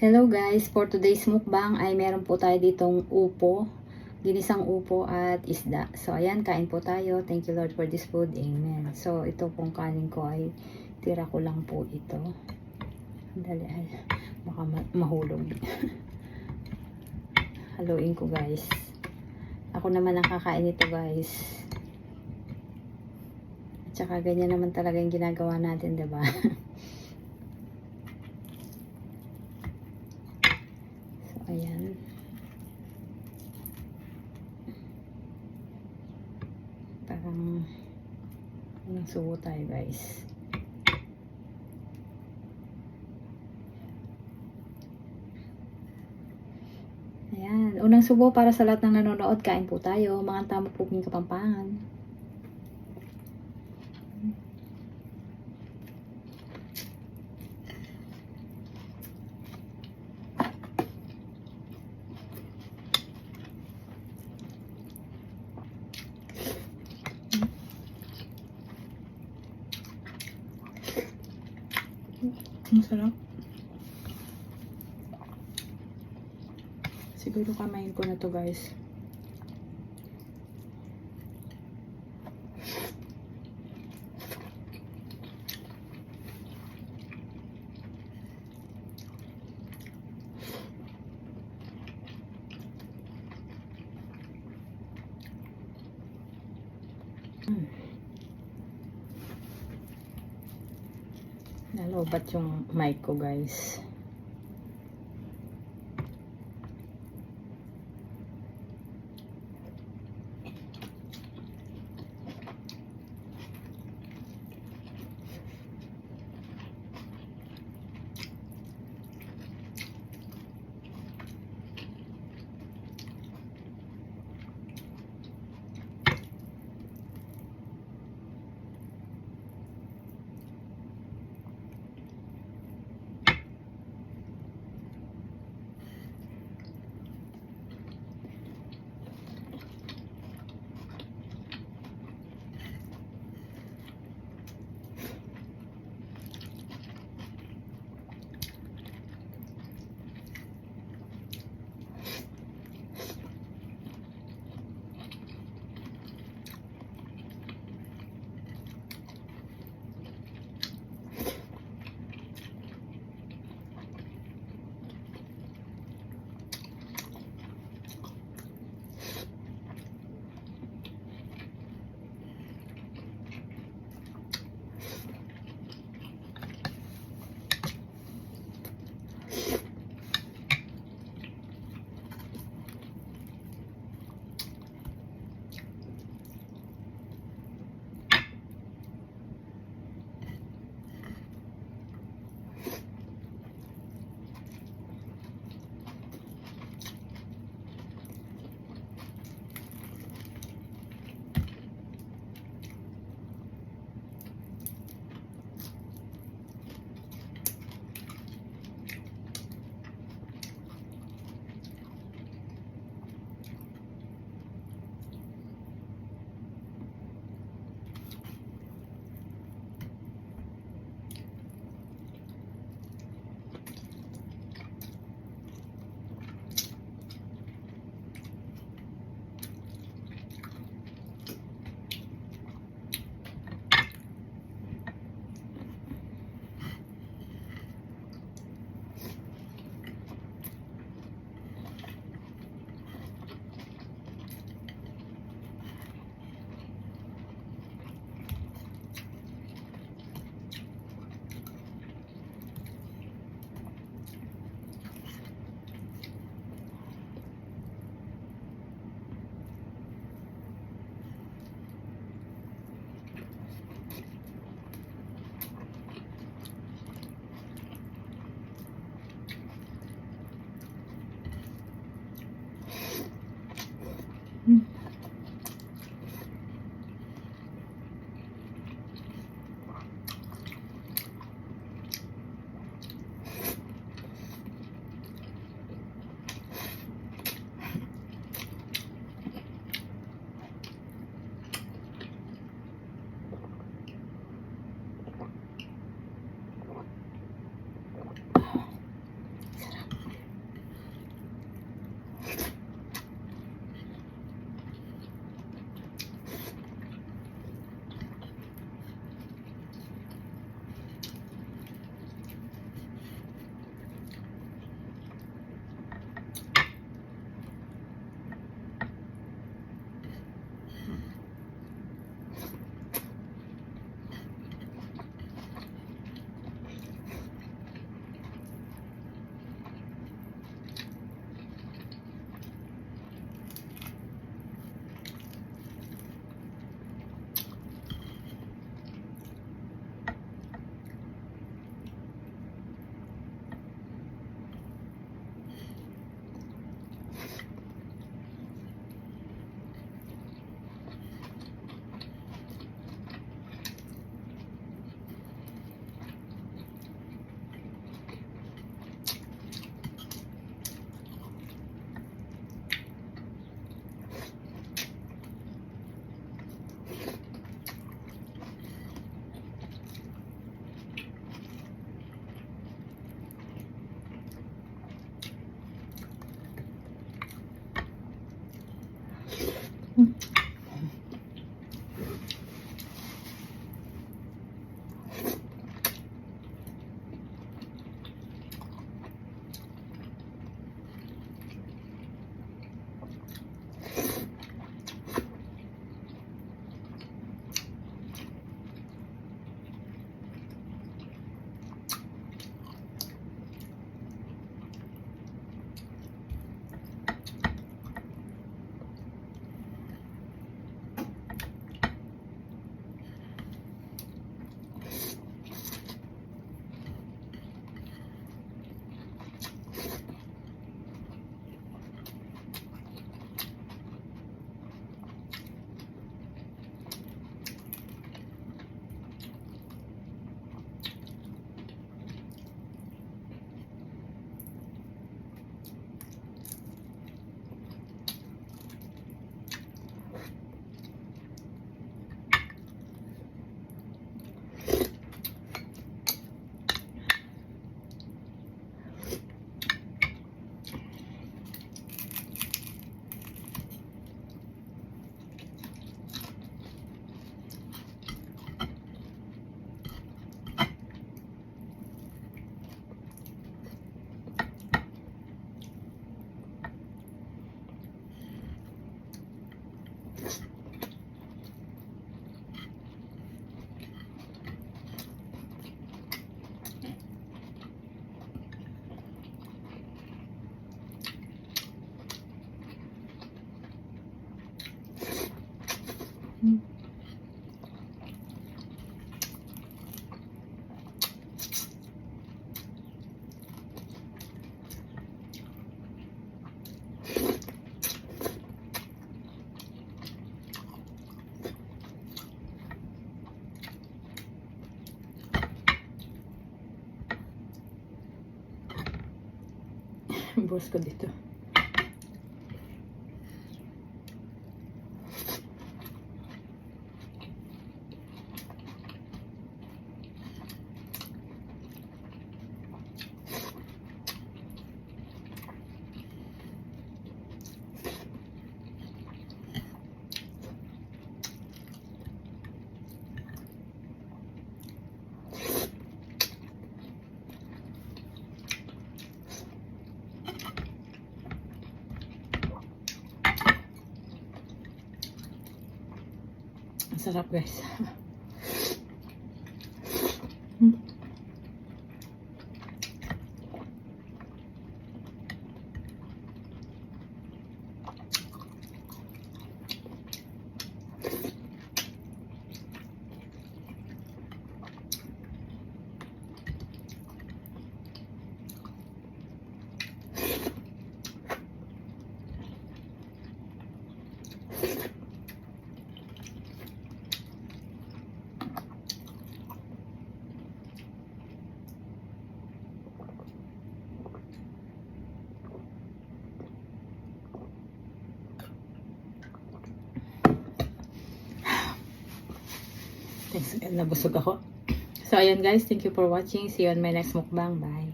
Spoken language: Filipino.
Hello guys, for today's mukbang ay meron po tayo ditong upo, ginisang upo at isda. So ayan, kain po tayo. Thank you Lord for this food. Amen. So ito pong kanin ko ay tira ko lang po ito. Dali ay baka mahulog. Haluin ko guys. Ako naman ang kakain ito guys. Tsaka ganyan naman talaga yung ginagawa natin, diba? So ayan. Parang unang subo tayo guys. Ayan, unang subo para sa lahat ng nanonood. Kain po tayo, mga tamo po ng Kapampangan. Masarap. Siguro kamayin ko na to guys. Nalobat yung mic ko guys. Boss ko dito. Ang sarap, guys. Thanks, nabusog ako. So, ayun guys. Thank you for watching. See you on my next mukbang. Bye.